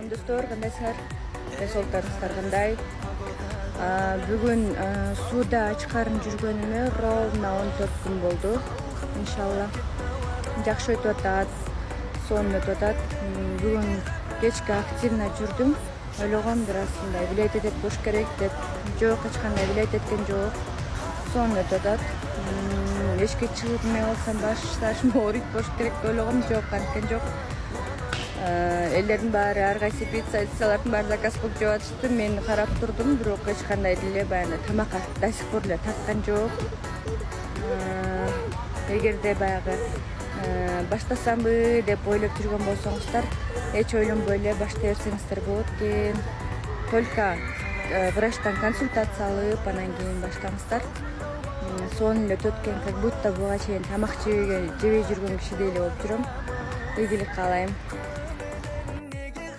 салам достор, кандайсыздар? Саулыктарыңыздар кандай? Бүгүн сууда ачкарын жүргөнүмө ровно 14 күн болду. Иншалла. Жакшы өтүп атат. Сонун өтүп атат. Бүгүн кечке активно жүрдүм. Ойлогом бираз мындай билет этет бош керек деп. Жок, эч кандай билет эткен жок. Сонун өтүп атат. Эшикке чыгып эме болсам башым ооруйт болуш керек деп ойлогом, жок, анткен жок. Элдердин баары ар кайсы пиццалардын баары заказ кылып жеп атышты. Мен карап турдум, бирок эч кандай деле баягы тамакка до сих пор эле тарткан жок. Эгерде баягы баштасамбы деп ойлоп жүргөн болсоңуздар, эч ойлонбой эле баштай берсеңиздер болот экен. Только врачтан консультация алып, анан кийин баштаңыздар. Сонун эле өтөт экен, как будто буга чейин тамак жебей жүргөн кишидей эле болуп жүрөм. Ийгилик каалайм.